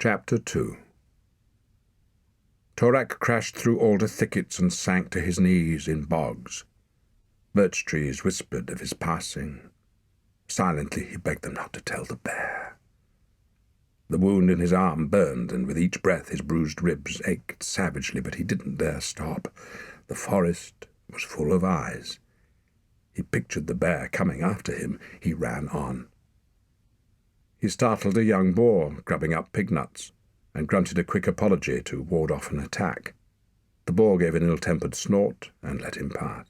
Chapter 2. Torak crashed through alder thickets and sank to his knees in bogs. Birch trees whispered of his passing. Silently he begged them not to tell the bear. The wound in his arm burned, and with each breath his bruised ribs ached savagely, but he didn't dare stop. The forest was full of eyes. He pictured the bear coming after him. He ran on. He startled a young boar grubbing up pig nuts, and grunted a quick apology to ward off an attack. The boar gave an ill-tempered snort and let him pass.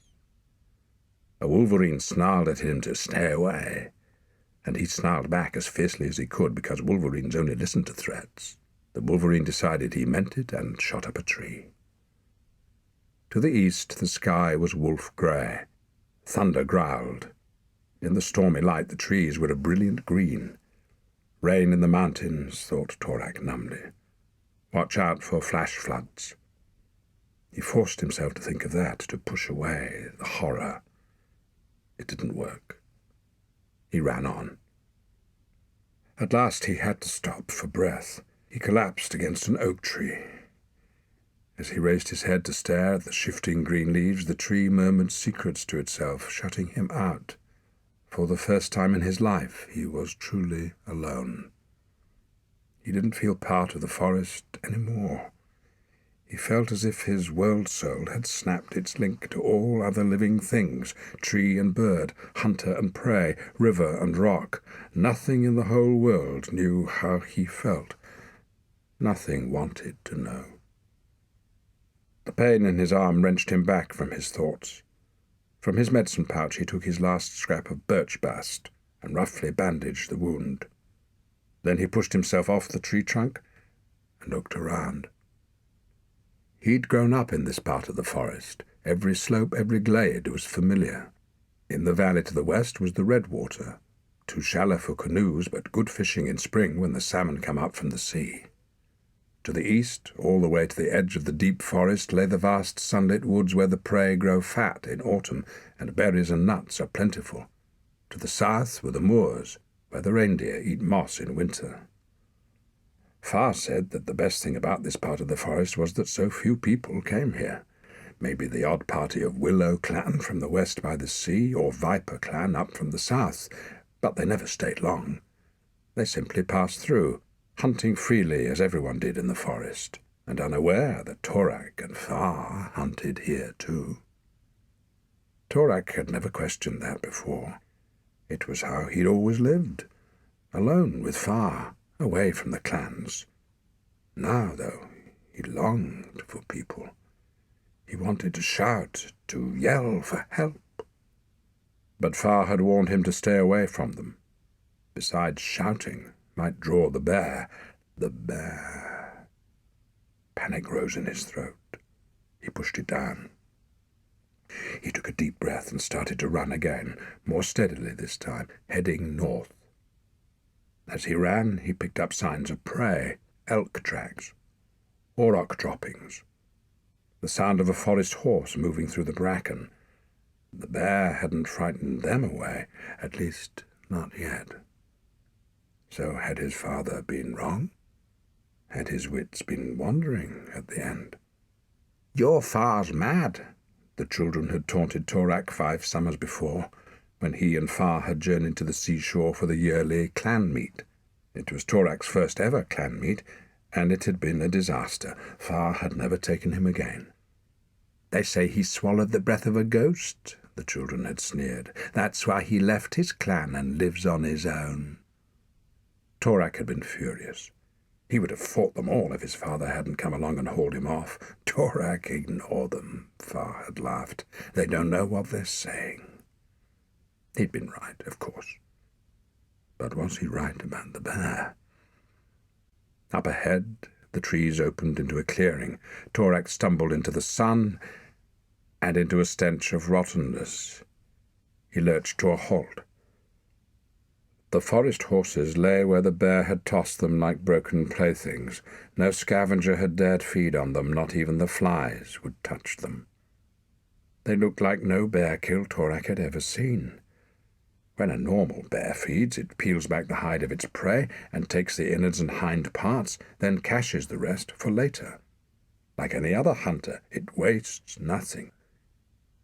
A wolverine snarled at him to stay away, and he snarled back as fiercely as he could because wolverines only listen to threats. The wolverine decided he meant it and shot up a tree. To the east the sky was wolf-grey. Thunder growled. In the stormy light the trees were a brilliant green. Rain in the mountains, thought Torak numbly. Watch out for flash floods. He forced himself to think of that, to push away the horror. It didn't work. He ran on. At last he had to stop for breath. He collapsed against an oak tree. As he raised his head to stare at the shifting green leaves, the tree murmured secrets to itself, shutting him out. For the first time in his life, he was truly alone. He didn't feel part of the forest anymore. He felt as if his world soul had snapped its link to all other living things, tree and bird, hunter and prey, river and rock. Nothing in the whole world knew how he felt. Nothing wanted to know. The pain in his arm wrenched him back from his thoughts. From his medicine pouch he took his last scrap of birch bast and roughly bandaged the wound. Then he pushed himself off the tree trunk and looked around. He'd grown up in this part of the forest. Every slope, every glade was familiar. In the valley to the west was the Redwater, too shallow for canoes, but good fishing in spring when the salmon come up from the sea. To the east, all the way to the edge of the deep forest, lay the vast sunlit woods where the prey grow fat in autumn and berries and nuts are plentiful. To the south were the moors, where the reindeer eat moss in winter. Far said that the best thing about this part of the forest was that so few people came here. Maybe the odd party of Willow clan from the west by the sea, or Viper clan up from the south, but they never stayed long. They simply passed through, hunting freely as everyone did in the forest, and unaware that Torak and Far hunted here too. Torak had never questioned that before. It was how he'd always lived, alone with Far, away from the clans. Now, though, he longed for people. He wanted to shout, to yell for help. But Far had warned him to stay away from them. Besides, shouting might draw the bear. The bear. Panic rose in his throat. He pushed it down. He took a deep breath and started to run again, more steadily this time, heading north. As he ran, he picked up signs of prey, elk tracks, auroch droppings, the sound of a forest horse moving through the bracken. The bear hadn't frightened them away, at least not yet. So had his father been wrong? Had his wits been wandering at the end? "Your Far's mad," the children had taunted Torak 5 summers before, when he and Far had journeyed to the seashore for the yearly clan meet. It was Torak's first ever clan meet, and it had been a disaster. Far had never taken him again. "They say he swallowed the breath of a ghost," the children had sneered. "That's why he left his clan and lives on his own." Torak had been furious. He would have fought them all if his father hadn't come along and hauled him off. "Torak, ignore them," Far had laughed. "They don't know what they're saying." He'd been right, of course. But was he right about the bear? Up ahead, the trees opened into a clearing. Torak stumbled into the sun and into a stench of rottenness. He lurched to a halt. The forest horses lay where the bear had tossed them like broken playthings. No scavenger had dared feed on them, not even the flies would touch them. They looked like no bear-kill Torak had ever seen. When a normal bear feeds, it peels back the hide of its prey and takes the innards and hind parts, then caches the rest for later. Like any other hunter, it wastes nothing.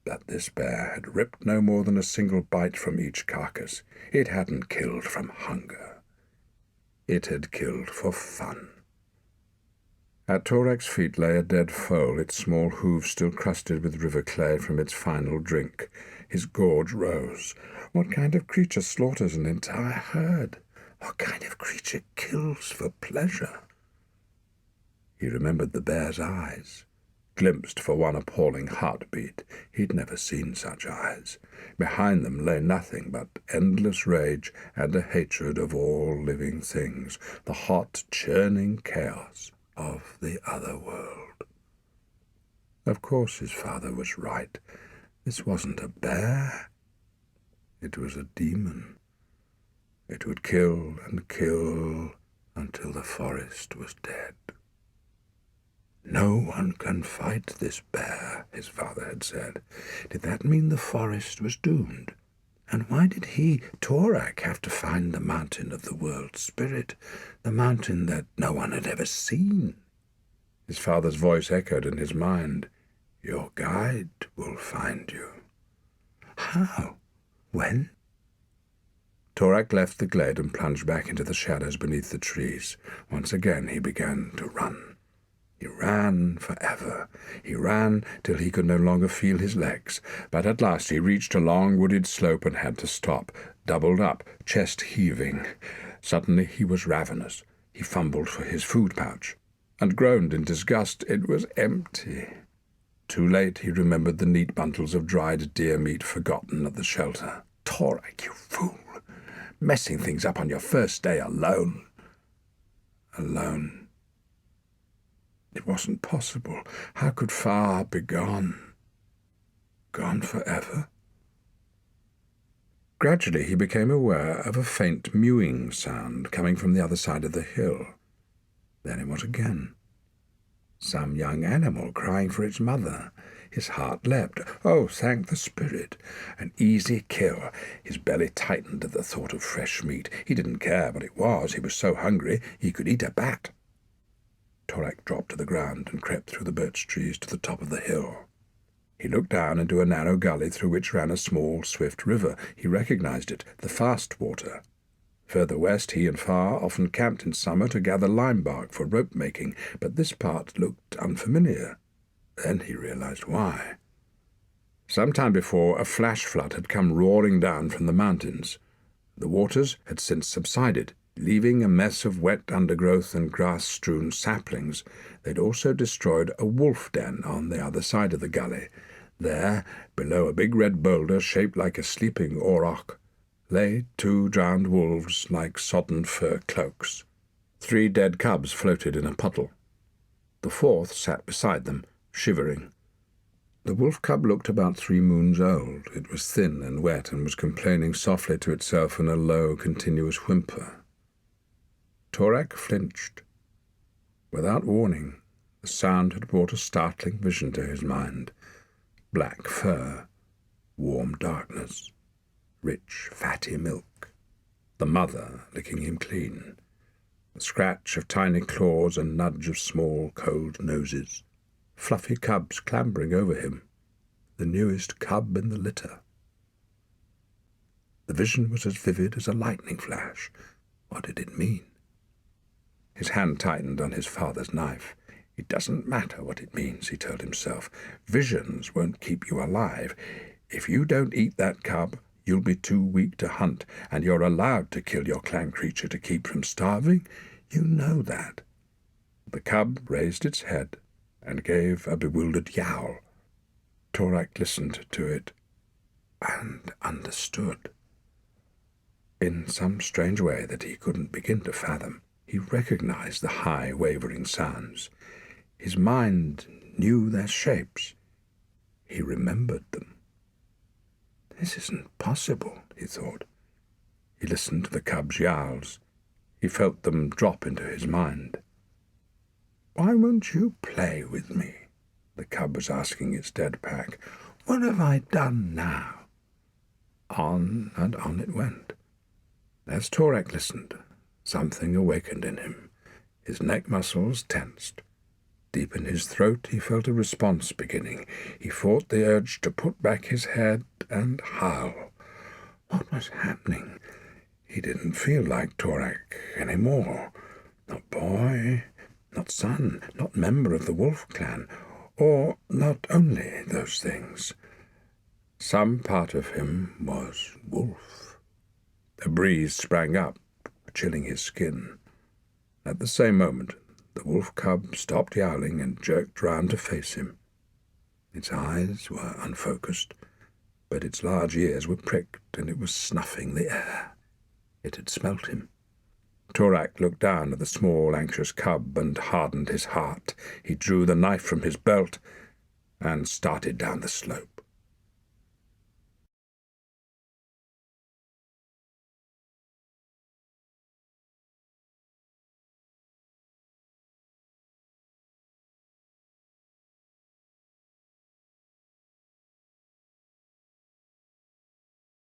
But this bear had ripped no more than a single bite from each carcass. It hadn't killed from hunger. It had killed for fun. At Torak's feet lay a dead foal, its small hooves still crusted with river clay from its final drink. His gorge rose. What kind of creature slaughters an entire herd? What kind of creature kills for pleasure? He remembered the bear's eyes. Glimpsed for one appalling heartbeat. He'd never seen such eyes. Behind them lay nothing but endless rage and a hatred of all living things, the hot, churning chaos of the other world. Of course his father was right. This wasn't a bear. It was a demon. It would kill and kill until the forest was dead. No one can fight this bear, his father had said. Did that mean the forest was doomed? And why did he, Torak, have to find the mountain of the world spirit, the mountain that no one had ever seen? His father's voice echoed in his mind. Your guide will find you. How? When? Torak left the glade and plunged back into the shadows beneath the trees. Once again he began to run. He ran forever. He ran till he could no longer feel his legs. But at last he reached a long wooded slope and had to stop, doubled up, chest heaving. Suddenly he was ravenous. He fumbled for his food pouch and groaned in disgust. It was empty. Too late he remembered the neat bundles of dried deer meat forgotten at the shelter. Torak, you fool! Messing things up on your first day alone. Alone. It wasn't possible. How could Far be gone? Gone forever? Gradually he became aware of a faint mewing sound coming from the other side of the hill. Then it was again. Some young animal crying for its mother. His heart leapt. Oh, thank the spirit. An easy kill. His belly tightened at the thought of fresh meat. He didn't care what it was. He was so hungry he could eat a bat. Torak dropped to the ground and crept through the birch trees to the top of the hill. He looked down into a narrow gully through which ran a small, swift river. He recognized it, the fast water. Further west, he and Far often camped in summer to gather lime bark for rope-making, but this part looked unfamiliar. Then he realized why. Some time before, a flash flood had come roaring down from the mountains. The waters had since subsided, leaving a mess of wet undergrowth and grass-strewn saplings. They'd also destroyed a wolf den on the other side of the gully. There, below a big red boulder shaped like a sleeping auroch, lay 2 drowned wolves like sodden fur cloaks. 3 dead cubs floated in a puddle. The 4th sat beside them, shivering. The wolf cub looked about 3 moons old. It was thin and wet and was complaining softly to itself in a low, continuous whimper. Torak flinched. Without warning, the sound had brought a startling vision to his mind. Black fur, warm darkness, rich, fatty milk, the mother licking him clean, the scratch of tiny claws and nudge of small, cold noses, fluffy cubs clambering over him, the newest cub in the litter. The vision was as vivid as a lightning flash. What did it mean? His hand tightened on his father's knife. It doesn't matter what it means, he told himself. Visions won't keep you alive. If you don't eat that cub, you'll be too weak to hunt, and you're allowed to kill your clan creature to keep from starving. You know that. The cub raised its head and gave a bewildered yowl. Torak listened to it and understood. In some strange way that he couldn't begin to fathom, he recognized the high, wavering sounds. His mind knew their shapes. He remembered them. This isn't possible, he thought. He listened to the cub's yowls. He felt them drop into his mind. Why won't you play with me? The cub was asking its dead pack. What have I done now? On and on it went. As Torak listened, something awakened in him. His neck muscles tensed. Deep in his throat he felt a response beginning. He fought the urge to put back his head and howl. What was happening? He didn't feel like Torak anymore. Not boy, not son, not member of the wolf clan, or not only those things. Some part of him was wolf. A breeze sprang up, chilling his skin. At the same moment, the wolf cub stopped yowling and jerked round to face him. Its eyes were unfocused, but its large ears were pricked, and it was snuffing the air. It had smelt him. Torak looked down at the small, anxious cub and hardened his heart. He drew the knife from his belt and started down the slope.